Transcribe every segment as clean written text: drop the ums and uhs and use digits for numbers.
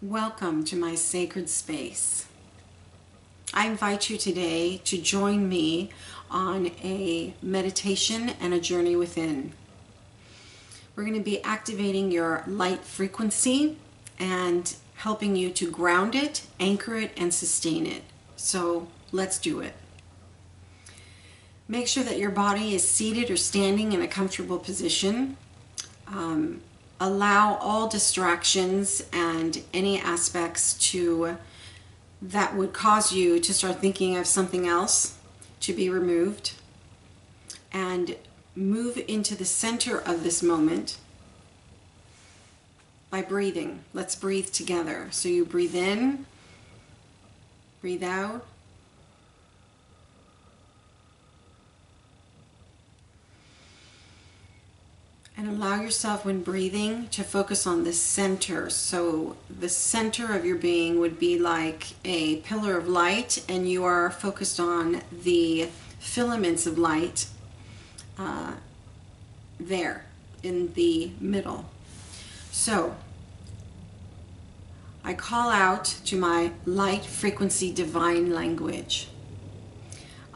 Welcome to my sacred space. I invite you today to join me on a meditation and a journey within. We're going to be activating your light frequency and helping you to ground it, anchor it, and sustain it. So let's do it. Make sure that your body is seated or standing in a comfortable position. Allow all distractions and any aspects that would cause you to start thinking of something else to be removed, and move into the center of this moment by breathing. Let's breathe together. So you breathe in, breathe out. And allow yourself, when breathing, to focus on the center. So the center of your being would be like a pillar of light, and you are focused on the filaments of light there in the middle. So I call out to my light frequency divine language.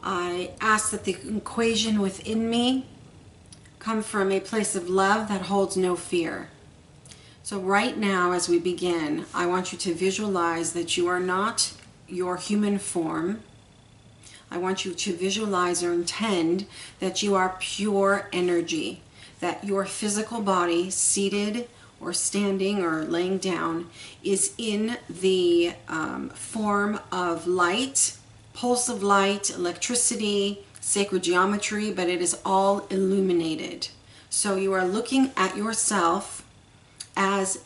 I ask that the equation within me come from a place of love that holds no fear. So right now, as we begin, I want you to visualize that you are not your human form. I want you to visualize or intend that you are pure energy, that your physical body, seated or standing or laying down, is in the form of light, pulse of light, electricity, sacred geometry, but it is all illuminated. So you are looking at yourself as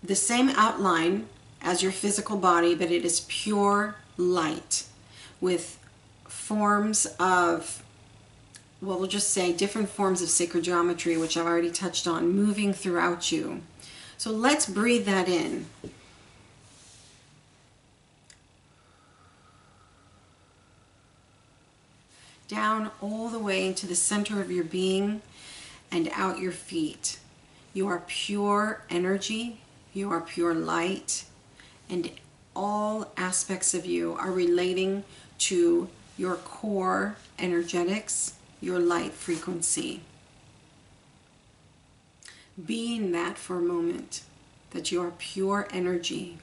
the same outline as your physical body, but it is pure light with forms of, well, we'll just say different forms of sacred geometry, which I've already touched on, moving throughout you. So let's breathe that in. Down all the way into the center of your being and out your feet. You are pure energy, you are pure light, and all aspects of you are relating to your core energetics, your light frequency. Being that for a moment, that you are pure energy.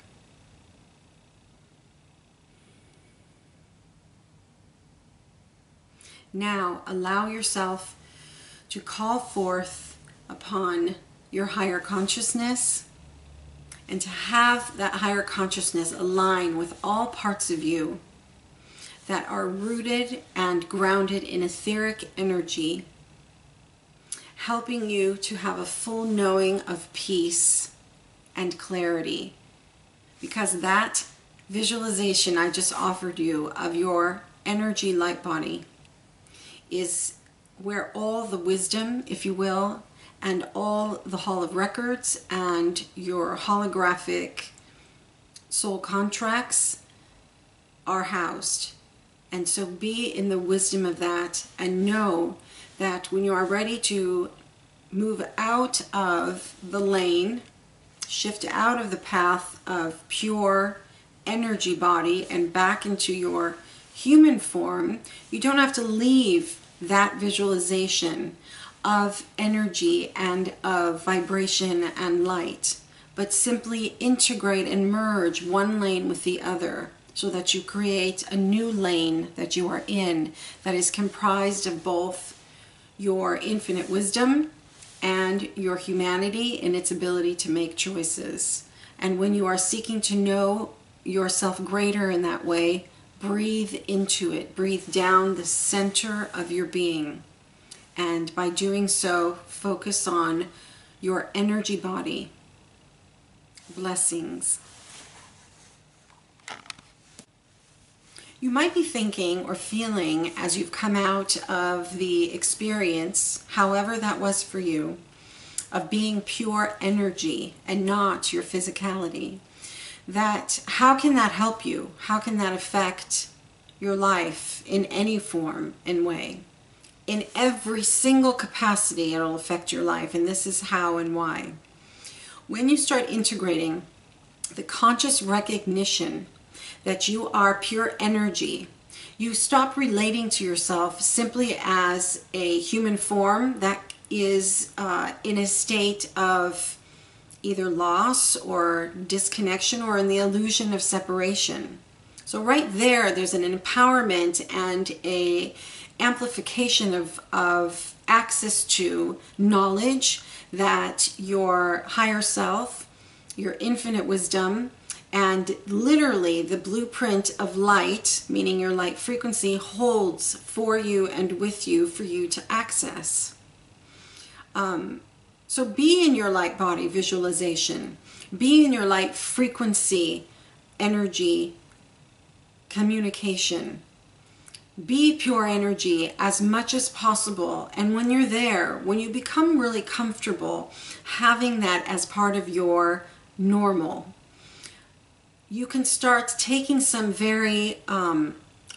Now, allow yourself to call forth upon your higher consciousness, and to have that higher consciousness align with all parts of you that are rooted and grounded in etheric energy, helping you to have a full knowing of peace and clarity. Because that visualization I just offered you of your energy light body is where all the wisdom, if you will, and all the Hall of Records and your holographic soul contracts are housed. And so be in the wisdom of that, and know that when you are ready to move out of the lane, shift out of the path of pure energy body and back into your human form, you don't have to leave that visualization of energy and of vibration and light, but simply integrate and merge one lane with the other, so that you create a new lane that you are in, that is comprised of both your infinite wisdom and your humanity in its ability to make choices. And when you are seeking to know yourself greater in that way, breathe into it. Breathe down the center of your being. And by doing so, focus on your energy body. Blessings. You might be thinking or feeling, as you've come out of the experience, however that was for you, of being pure energy and not your physicality, that how can that help you? How can that affect your life in any form and way? In every single capacity, it'll affect your life, and this is how and why. When you start integrating the conscious recognition that you are pure energy. You stop relating to yourself simply as a human form that is in a state of either loss or disconnection or in the illusion of separation. So right there's an empowerment and a amplification of access to knowledge that your higher self, your infinite wisdom, and literally the blueprint of light, meaning your light frequency, holds for you and with you for you to access. So be in your light body visualization. Be in your light frequency, energy, communication. Be pure energy as much as possible. And when you're there, when you become really comfortable having that as part of your normal, you can start taking some very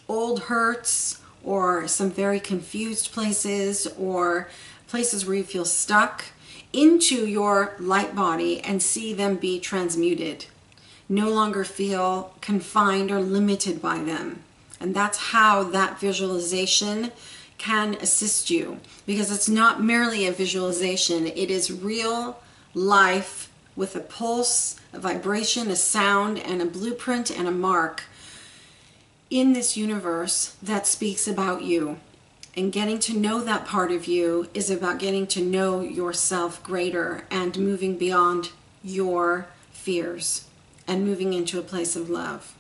old hurts or some very confused places or places where you feel stuck into your light body and see them be transmuted. No longer feel confined or limited by them. And that's how that visualization can assist you, because it's not merely a visualization, it is real life with a pulse, a vibration, a sound, and a blueprint and a mark in this universe that speaks about you. And getting to know that part of you is about getting to know yourself greater and moving beyond your fears and moving into a place of love.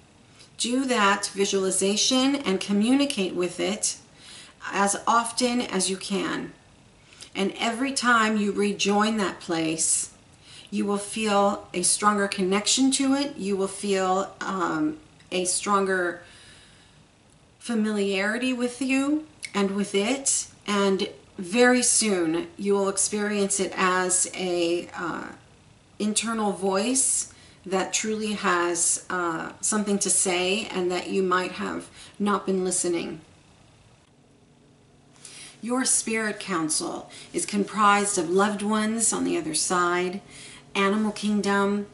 Do that visualization and communicate with it as often as you can. And every time you rejoin that place, you will feel a stronger connection to it. You will feel a stronger familiarity with you and with it. And very soon you will experience it as a internal voice that truly has something to say and that you might have not been listening. Your spirit council is comprised of loved ones on the other side, animal kingdom,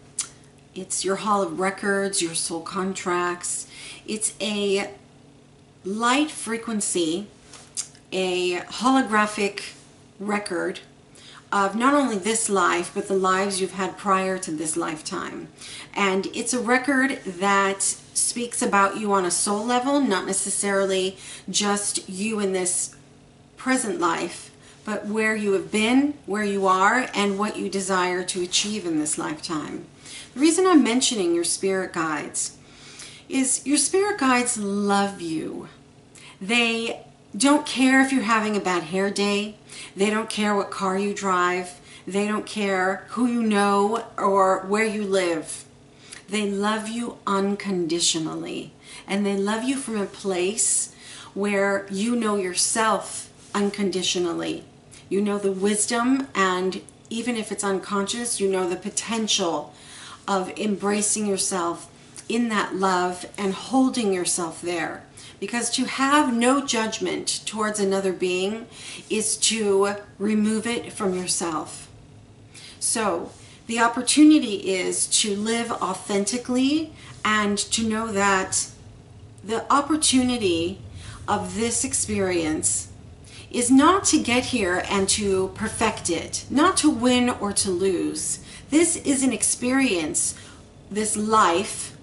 it's your hall of records, your soul contracts. It's a light frequency, a holographic record of not only this life, but the lives you've had prior to this lifetime. And it's a record that speaks about you on a soul level, not necessarily just you in this present life, but where you have been, where you are, and what you desire to achieve in this lifetime. The reason I'm mentioning your spirit guides is your spirit guides love you. They don't care if you're having a bad hair day. They don't care what car you drive. They don't care who you know or where you live. They love you unconditionally. And they love you from a place where you know yourself unconditionally. You know the wisdom, and even if it's unconscious, you know the potential of embracing yourself in that love and holding yourself there. Because to have no judgment towards another being is to remove it from yourself. So the opportunity is to live authentically and to know that the opportunity of this experience is not to get here and to perfect it, not to win or to lose. This is an experience, this life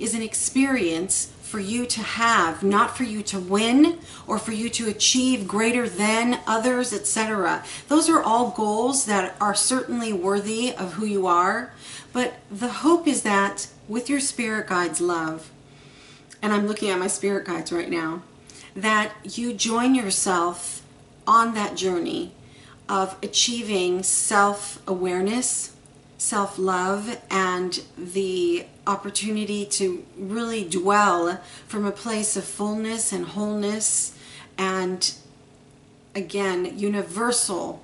is an experience for you to have, not for you to win or for you to achieve greater than others, etc. Those are all goals that are certainly worthy of who you are, but the hope is that with your spirit guides' love, and I'm looking at my spirit guides right now, that you join yourself on that journey of achieving self-awareness, self-love, and the opportunity to really dwell from a place of fullness and wholeness and, again, universal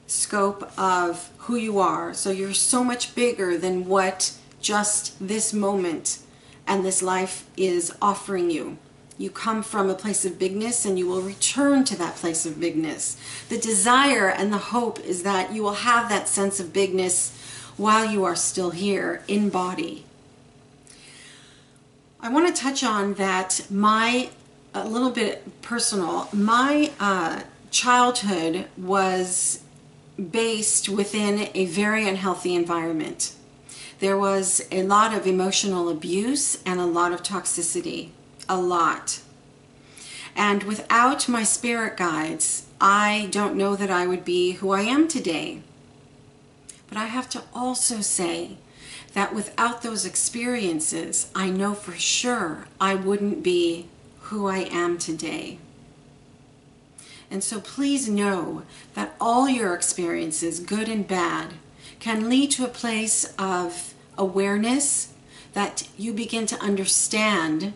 scope of who you are. So you're so much bigger than what just this moment and this life is offering you. You come from a place of bigness and you will return to that place of bigness. The desire and the hope is that you will have that sense of bigness while you are still here in body. I want to touch on that a little bit personal. My childhood was based within a very unhealthy environment. There was a lot of emotional abuse and a lot of toxicity. A lot. And without my spirit guides, I don't know that I would be who I am today. But I have to also say that without those experiences, I know for sure I wouldn't be who I am today. And so please know that all your experiences, good and bad, can lead to a place of awareness that you begin to understand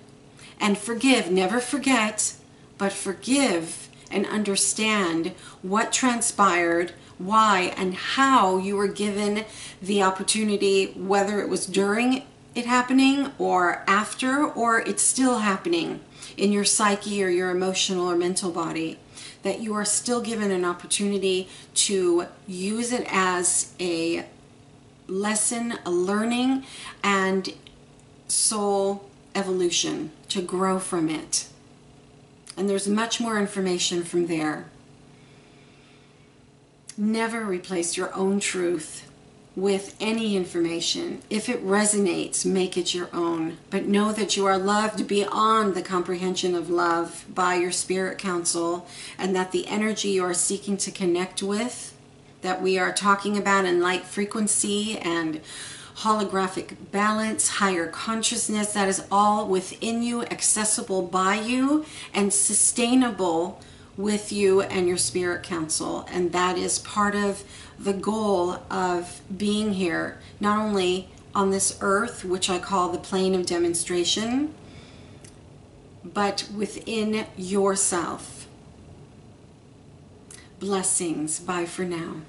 and forgive. Never forget, but forgive and understand what transpired, why, and how you were given the opportunity, whether it was during it happening or after, or it's still happening in your psyche or your emotional or mental body, that you are still given an opportunity to use it as a lesson, a learning, and soul evolution, to grow from it. And there's much more information from there. Never replace your own truth with any information. If it resonates, make it your own. But know that you are loved beyond the comprehension of love by your spirit council, and that the energy you are seeking to connect with, that we are talking about in light frequency and holographic balance, higher consciousness, that is all within you, accessible by you, and sustainable with you and your spirit council. And that is part of the goal of being here, not only on this earth, which I call the plane of demonstration, but within yourself. Blessings. Bye for now.